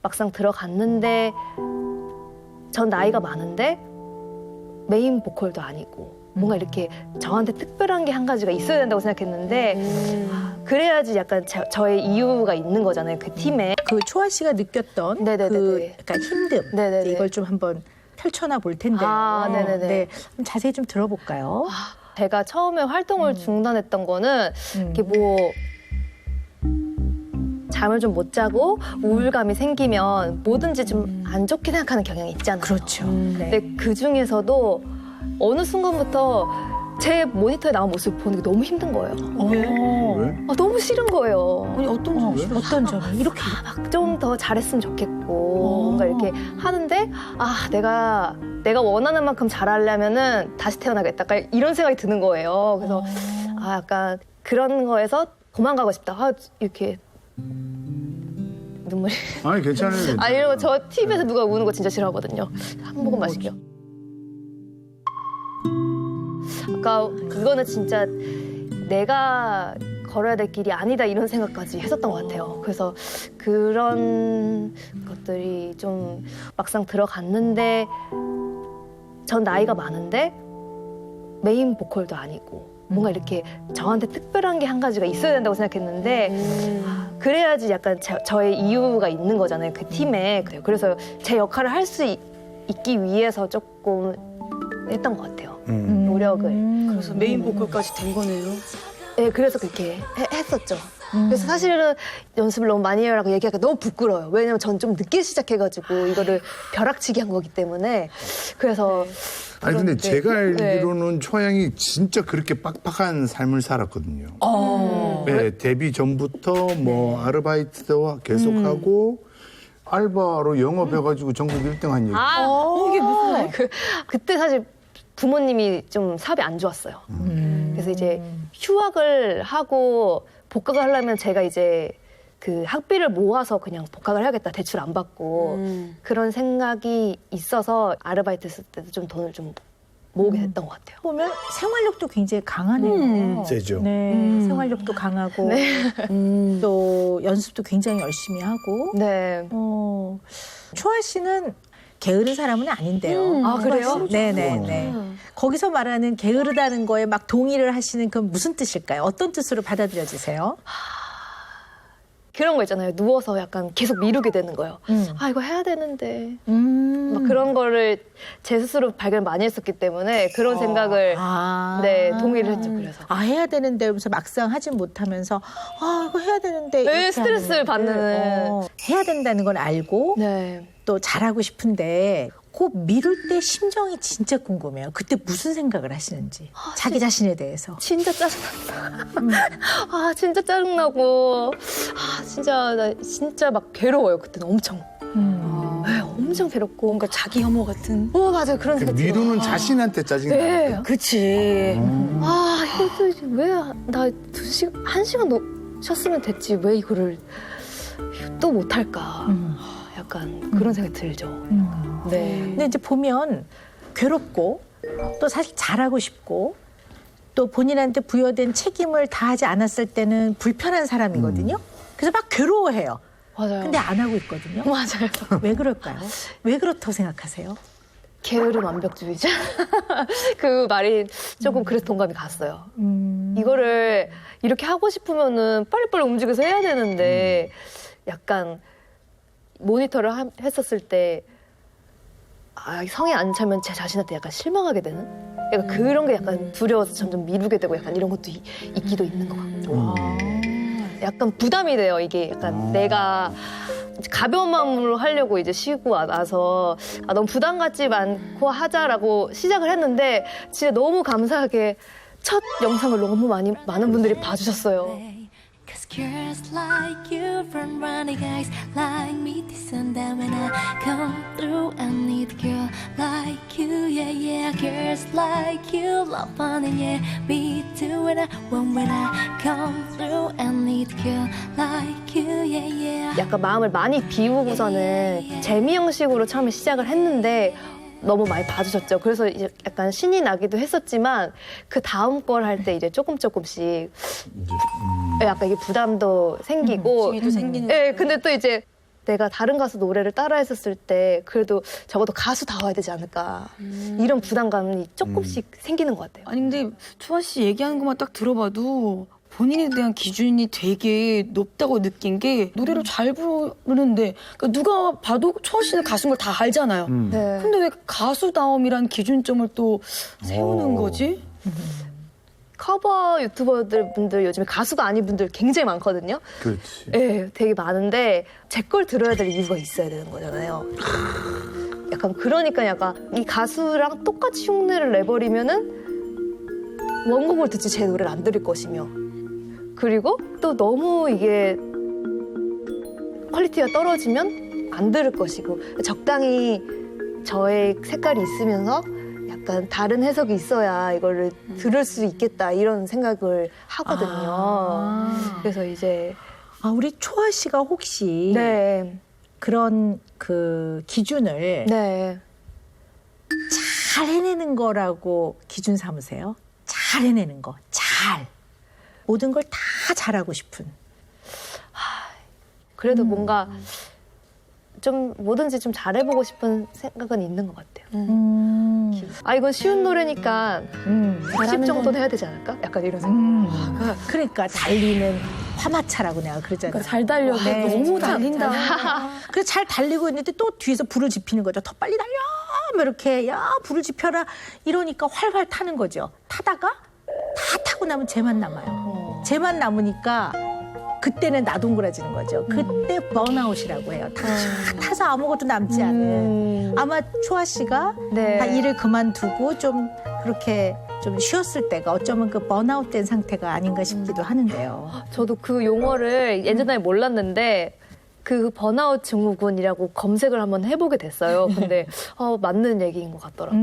막상 들어갔는데 전 나이가 많은데 메인 보컬도 아니고 뭔가 이렇게 저한테 특별한 게 한 가지가 있어야 된다고 생각했는데 그래야지 약간 저의 이유가 있는 거잖아요, 그 팀에. 그 초아 씨가 느꼈던 네네네네. 그 약간 힘듦 네네네. 이걸 좀 한번 펼쳐나 볼 텐데요. 네네네. 네, 그럼 자세히 좀 들어볼까요? 제가 처음에 활동을 중단했던 거는 이렇게 뭐 잠을 좀 못 자고 우울감이 생기면 뭐든지 좀 안 좋게 생각하는 경향이 있잖아요. 그렇죠. 네. 근데 그 중에서도 어느 순간부터 제 모니터에 나온 모습을 보는 게 너무 힘든 거예요. 왜? 너무 싫은 거예요. 아니, 어떤 점이 어떤 점이 이렇게 막 좀 더 잘했으면 좋겠고 뭔가 이렇게 하는데 내가 원하는 만큼 잘하려면은 다시 태어나겠다. 약간 이런 생각이 드는 거예요. 그래서 약간 그런 거에서 도망가고 싶다. 이렇게 눈물이. 아니 괜찮아요. 이런 거 저 TV에서 누가 우는 거 진짜 싫어하거든요. 한 모금 마실게요. 아까 그거는 진짜 내가 걸어야 될 길이 아니다 이런 생각까지 했었던 것 같아요. 그래서 그런 것들이 좀 막상 들어갔는데 전 나이가 많은데 메인 보컬도 아니고 뭔가 이렇게 저한테 특별한 게 한 가지가 있어야 된다고 생각했는데 그래야지 약간 저의 이유가 있는 거잖아요, 그 팀에. 그래서 제 역할을 할 수 있기 위해서 조금 했던 것 같아요. 노력을. 그래서 메인 보컬까지 된 거네요. 네, 그래서 그렇게 했었죠. 그래서 사실은 연습을 너무 많이 해라고 얘기하기가 너무 부끄러워요. 왜냐면 전 좀 늦게 시작해가지고 이거를 벼락치기 한 거기 때문에. 그래서. 아니 근데 제가 네. 알기로는 초양이 진짜 그렇게 빡빡한 삶을 살았거든요. 네, 데뷔 전부터 뭐 아르바이트도 계속하고 알바로 영업해가지고 전국 1등한 얘기. 이게 무슨 그때 사실 부모님이 좀 사업이 안 좋았어요. 그래서 이제 휴학을 하고 복학을 하려면 제가 이제 그 학비를 모아서 그냥 복학을 해야겠다. 대출 안 받고 그런 생각이 있어서 아르바이트 했을 때도 좀 돈을 좀 모으게 됐던 것 같아요. 보면 생활력도 굉장히 강하네요. 세죠. 네, 생활력도 강하고 또 연습도 굉장히 열심히 하고. 네. 초아 씨는 게으른 사람은 아닌데요. 그래요? 네네네. 거기서 말하는 게으르다는 거에 막 동의를 하시는 건 무슨 뜻일까요? 어떤 뜻으로 받아들여지세요? 그런 거 있잖아요. 누워서 약간 계속 미루게 되는 거예요. 이거 해야 되는데. 막 그런 거를 제 스스로 발견을 많이 했었기 때문에 그런 생각을 네, 동의를 했죠. 그래서. 해야 되는데 하면서 막상 하진 못하면서 이거 해야 되는데 네, 이렇게 스트레스를 하는 받는. 해야 된다는 건 알고 네. 또 잘하고 싶은데 그 미룰 때 심정이 진짜 궁금해요. 그때 무슨 생각을 하시는지 자기 자신에 대해서. 진짜 짜증난다. 진짜 짜증나고. 나 진짜 막 괴로워요. 그때는 엄청. 네, 엄청 괴롭고. 뭔가 자기 혐오 같은. 맞아요. 그런 생각 들어요. 미루는 자신한테 짜증나. 네. 그치. 이것도 왜 나 1시간 쉬었으면 됐지. 왜 이거를 또 못할까. 약간 그런 생각이 들죠. 네. 근데 이제 보면 괴롭고 또 사실 잘하고 싶고 또 본인한테 부여된 책임을 다하지 않았을 때는 불편한 사람이거든요. 그래서 막 괴로워해요. 맞아요. 근데 안 하고 있거든요. 맞아요. 왜 그럴까요? 왜 그렇다고 생각하세요? 게으름 완벽주의자. 그 말이 조금 그래서 동감이 갔어요. 이거를 이렇게 하고 싶으면은 빨리빨리 움직여서 해야 되는데 약간 모니터를 했었을 때 성에 안 차면 제 자신한테 약간 실망하게 되는? 약간 그런 게 약간 두려워서 점점 미루게 되고 약간 이런 것도 있기도 있는 것 같고. 약간 부담이 돼요. 이게 약간 내가 가벼운 마음으로 하려고 이제 쉬고 나서 너무 부담 갖지 않고 하자라고 시작을 했는데 진짜 너무 감사하게 첫 영상을 너무 많은 분들이 봐주셨어요. Cause girls like you from running guys like me sundown when I come through I need a girl like you yeah yeah girls like you love fun and yeah me too when I come through I need a girl like you yeah yeah 약간 마음을 많이 비우고서는 재미 형식으로 처음에 시작을 했는데 너무 많이 봐주셨죠. 그래서 이제 약간 신이 나기도 했었지만 그 다음 걸 할 때 이제 조금씩 약간 이게 부담도 생기고 중이도 생기는. 네, 근데 또 이제 내가 다른 가수 노래를 따라했었을 때 그래도 적어도 가수다워야 되지 않을까 이런 부담감이 조금씩 생기는 것 같아요. 아니 근데 초아 씨 얘기하는 것만 딱 들어봐도 본인에 대한 기준이 되게 높다고 느낀 게 노래를 잘 부르는데 그러니까 누가 봐도 초아 씨는 가수인 걸 다 알잖아요. 네. 근데 왜 가수다움이란 기준점을 또 세우는 거지? 커버 유튜버들 분들 요즘에 가수가 아닌 분들 굉장히 많거든요. 그렇지. 네, 되게 많은데 제 걸 들어야 될 이유가 있어야 되는 거잖아요. 약간 그러니까 약간 이 가수랑 똑같이 흉내를 내버리면은 원곡을 듣지 제 노래를 안 들을 것이며 그리고 또 너무 이게 퀄리티가 떨어지면 안 들을 것이고 적당히 저의 색깔이 있으면서 약간 다른 해석이 있어야 이거를 들을 수 있겠다 이런 생각을 하거든요. 그래서 이제 아, 우리 초아 씨가 혹시 네, 그런 그 기준을 네. 잘 해내는 거라고 기준 삼으세요? 잘 해내는 거. 잘. 모든 걸 다 잘하고 싶은. 그래도 뭔가 좀 뭐든지 좀 잘해보고 싶은 생각은 있는 것 같아요. 아 이건 쉬운 노래니까 90 정도는 해야 되지 않을까? 약간 이런 생각. 그러니까 달리는 화마차라고 내가 그러잖아요. 그러니까 잘 달려도 네. 너무 달린다. 그래서 잘 달리고 있는데 또 뒤에서 불을 지피는 거죠. 더 빨리 달려! 뭐 이렇게, 야, 불을 지펴라. 이러니까 활활 타는 거죠. 타다가 다 타고 나면 쟤만 남아요. 쟤만 남으니까 그때는 나동그라지는 거죠. 그때 번아웃이라고 해요. 다 타서 아무것도 남지 않은. 아마 초아 씨가 네. 다 일을 그만두고 좀 그렇게 좀 쉬었을 때가 어쩌면 그 번아웃 된 상태가 아닌가 싶기도 하는데요. 저도 그 용어를 예전에 몰랐는데 그 번아웃 증후군이라고 검색을 한번 해보게 됐어요. 근데 맞는 얘기인 것 같더라고요.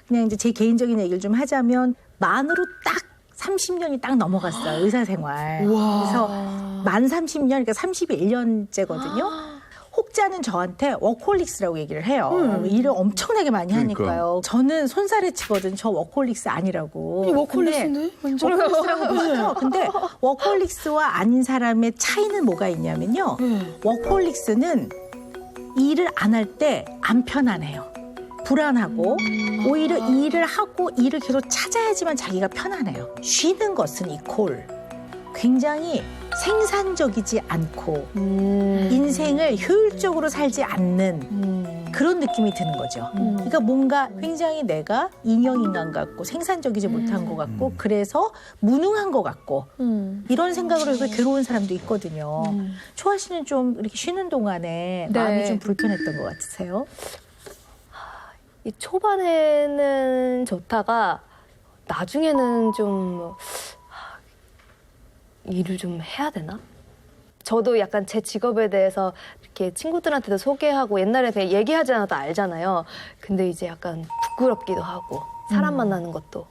그냥 이제 제 개인적인 얘기를 좀 하자면 만으로 딱 30년이 딱 넘어갔어요. 의사 생활. 그래서 만 30년, 그러니까 31년째거든요. 혹자는 저한테 워크홀릭스라고 얘기를 해요. 일을 엄청나게 많이 그러니까. 하니까요. 저는 손살에 치거든. 저 워크홀릭스 아니라고. 이 워크홀릭스인데? 완전. 워크홀릭스라고 보시죠. 근데 워크홀릭스와 아닌 사람의 차이는 뭐가 있냐면요. 워크홀릭스는 일을 안 할 때 안 편안해요. 불안하고 오히려 일을 하고 일을 계속 찾아야지만 자기가 편안해요. 쉬는 것은 이콜 굉장히 생산적이지 않고 인생을 효율적으로 살지 않는 그런 느낌이 드는 거죠. 그러니까 뭔가 굉장히 내가 인형인간 같고 생산적이지 못한 것 같고 그래서 무능한 것 같고 이런 생각으로 해서 괴로운 사람도 있거든요. 초아 씨는 좀 이렇게 쉬는 동안에 네. 마음이 좀 불편했던 것 같으세요? 이 초반에는 좋다가 나중에는 좀 일을 좀 해야 되나? 저도 약간 제 직업에 대해서 이렇게 친구들한테도 소개하고 옛날에 그냥 얘기하지 않아도 알잖아요. 근데 이제 약간 부끄럽기도 하고 사람 만나는 것도.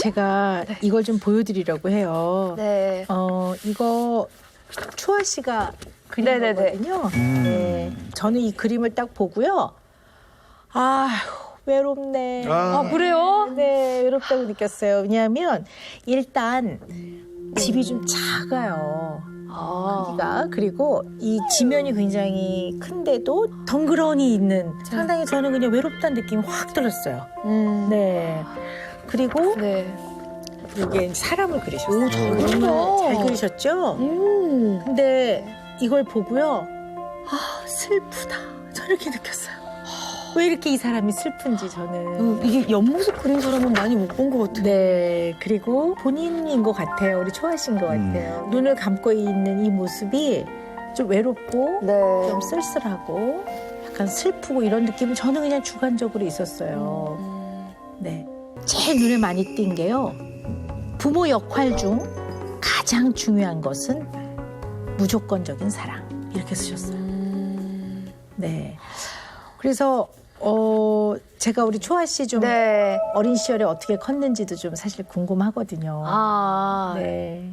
제가 이걸 좀 보여드리려고 해요. 네. 이거 초아 씨가 그린 네네네. 거거든요. 네. 저는 이 그림을 딱 보고요. 외롭네. 그래요? 네, 외롭다고 느꼈어요. 왜냐하면 일단 집이 좀 작아요. 크기가. 그리고 이 지면이 굉장히 큰데도 덩그러니 있는 상당히 저는 그냥 외롭다는 느낌이 확 들었어요. 네. 그리고 네. 이게 사람을 그리셨어요. 오, 잘 그린다. 잘 그리셨죠? 근데 이걸 보고요. 슬프다. 저렇게 느꼈어요. 왜 이렇게 이 사람이 슬픈지 저는. 이게 옆모습 그린 사람은 많이 못 본 것 같아요. 네. 그리고 본인인 것 같아요. 우리 초아 씨인 것 같아요. 눈을 감고 있는 이 모습이 좀 외롭고 네. 좀 쓸쓸하고 약간 슬프고 이런 느낌은 저는 그냥 주관적으로 있었어요. 네. 제일 눈에 많이 띈 게요. 부모 역할 중 가장 중요한 것은 무조건적인 사랑. 이렇게 쓰셨어요. 네. 그래서 제가 우리 초아 씨 좀 네. 어린 시절에 어떻게 컸는지도 좀 사실 궁금하거든요. 네. 네.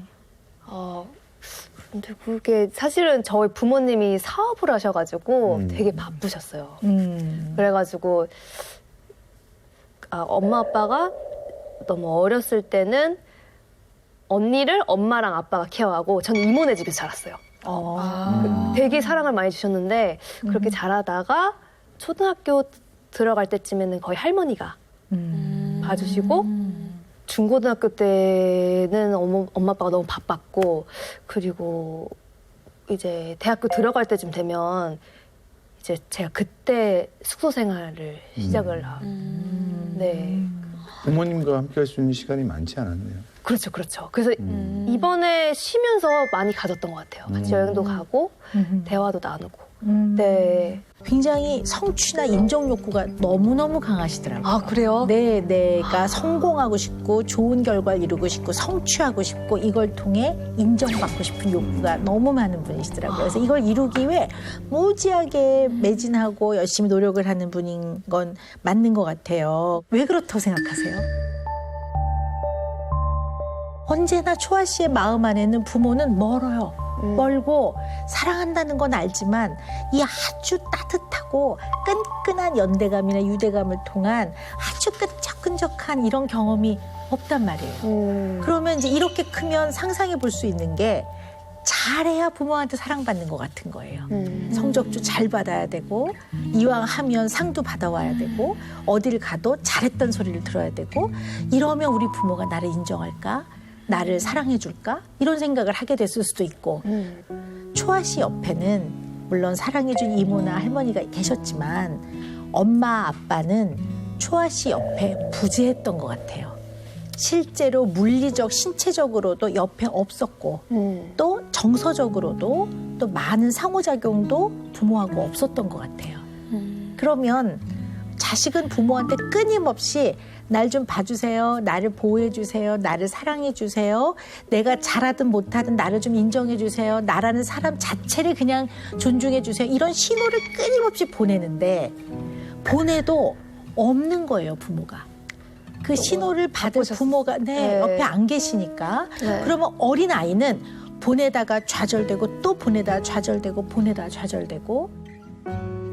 근데 그게 사실은 저희 부모님이 사업을 하셔가지고 되게 바쁘셨어요. 그래가지고 엄마 아빠가 너무 어렸을 때는 언니를 엄마랑 아빠가 케어하고 저는 이모네 집에서 자랐어요. 되게 사랑을 많이 주셨는데 그렇게 자라다가 초등학교 들어갈 때쯤에는 거의 할머니가 봐주시고 중고등학교 때는 엄마 아빠가 너무 바빴고 그리고 이제 대학교 들어갈 때쯤 되면 이제 제가 그때 숙소 생활을 시작을 하고 네. 부모님과 함께 할 수 있는 시간이 많지 않았네요. 그렇죠, 그렇죠. 그래서 이번에 쉬면서 많이 가졌던 것 같아요. 같이 여행도 가고 대화도 나누고. 네. 굉장히 성취나 인정 욕구가 너무너무 강하시더라고요. 아 그래요? 네, 내가 성공하고 싶고 좋은 결과를 이루고 싶고 성취하고 싶고 이걸 통해 인정받고 싶은 욕구가 너무 많은 분이시더라고요. 그래서 이걸 이루기 위해 무지하게 매진하고 열심히 노력을 하는 분인 건 맞는 것 같아요. 왜 그렇다고 생각하세요? 언제나 초아 씨의 마음 안에는 부모는 멀어요. 멀고 사랑한다는 건 알지만 이 아주 따뜻하고 끈끈한 연대감이나 유대감을 통한 아주 끈적끈적한 이런 경험이 없단 말이에요. 그러면 이제 이렇게 크면 상상해 볼 수 있는 게 잘해야 부모한테 사랑받는 것 같은 거예요. 성적도 잘 받아야 되고 이왕 하면 상도 받아와야 되고 어딜 가도 잘했던 소리를 들어야 되고 이러면 우리 부모가 나를 인정할까? 나를 사랑해 줄까? 이런 생각을 하게 됐을 수도 있고 초아 씨 옆에는 물론 사랑해 준 이모나 할머니가 계셨지만 엄마 아빠는 초아 씨 옆에 부재했던 것 같아요. 실제로 물리적 신체적으로도 옆에 없었고 또 정서적으로도 또 많은 상호작용도 부모하고 없었던 것 같아요. 그러면 자식은 부모한테 끊임없이 날 좀 봐주세요. 나를 보호해주세요. 나를 사랑해주세요. 내가 잘하든 못하든 나를 좀 인정해주세요. 나라는 사람 자체를 그냥 존중해주세요. 이런 신호를 끊임없이 보내는데 보내도 없는 거예요, 부모가. 그 신호를 받을 부모가 네. 옆에 안 계시니까. 네. 그러면 어린 아이는 보내다가 좌절되고 또 보내다가 좌절되고 보내다가 좌절되고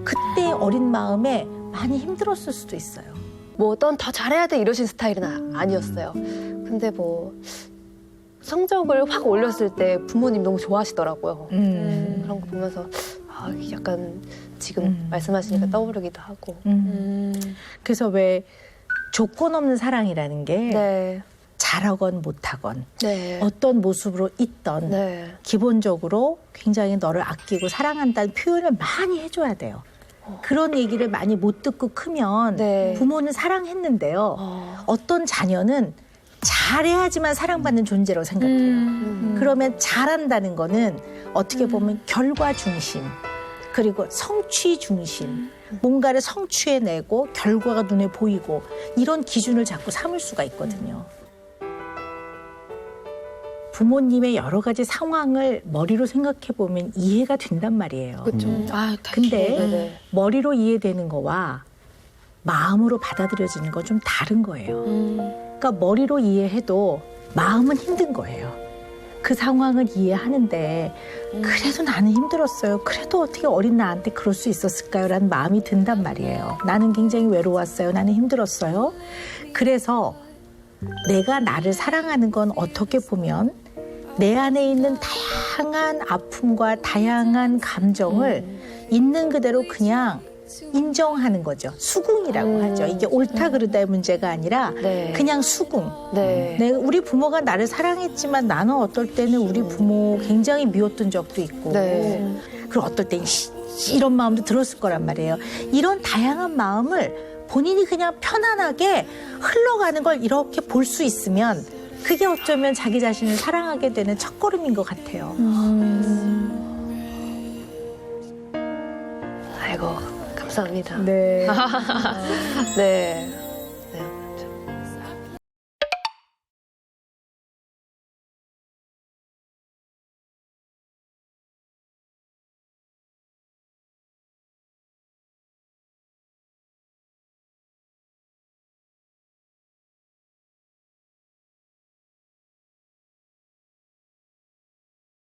그때 어린 마음에 많이 힘들었을 수도 있어요. 뭐 넌 더 잘해야 돼 이러신 스타일은 아니었어요. 근데 뭐 성적을 확 올렸을 때 부모님 너무 좋아하시더라고요. 그런 거 보면서 아, 약간 지금 말씀하시니까 떠오르기도 하고. 그래서 왜 조건 없는 사랑이라는 게 네. 잘하건 못하건 네. 어떤 모습으로 있던 네. 기본적으로 굉장히 너를 아끼고 사랑한다는 표현을 많이 해줘야 돼요. 그런 얘기를 많이 못 듣고 크면 네. 부모는 사랑했는데요. 어떤 자녀는 잘해야지만 사랑받는 존재라고 생각해요. 그러면 잘한다는 거는 어떻게 보면 결과 중심 그리고 성취 중심 뭔가를 성취해내고 결과가 눈에 보이고 이런 기준을 자꾸 삼을 수가 있거든요. 부모님의 여러 가지 상황을 머리로 생각해 보면 이해가 된단 말이에요. 그렇죠. 근데 네네. 머리로 이해되는 거와 마음으로 받아들여지는 건 좀 다른 거예요. 그러니까 머리로 이해해도 마음은 힘든 거예요. 그 상황을 이해하는데 그래도 나는 힘들었어요. 그래도 어떻게 어린 나한테 그럴 수 있었을까요? 라는 마음이 든단 말이에요. 나는 굉장히 외로웠어요. 나는 힘들었어요. 그래서 내가 나를 사랑하는 건 어떻게 보면 내 안에 있는 다양한 아픔과 다양한 감정을 있는 그대로 그냥 인정하는 거죠. 수긍이라고 하죠. 이게 옳다 그르다의 문제가 아니라 네. 그냥 수긍. 네. 우리 부모가 나를 사랑했지만 나는 어떨 때는 우리 부모 굉장히 미웠던 적도 있고 네. 그리고 어떨 때는 이런 마음도 들었을 거란 말이에요. 이런 다양한 마음을 본인이 그냥 편안하게 흘러가는 걸 이렇게 볼 수 있으면 그게 어쩌면 자기 자신을 사랑하게 되는 첫걸음인 것 같아요. 아이고 감사합니다. 네. 네.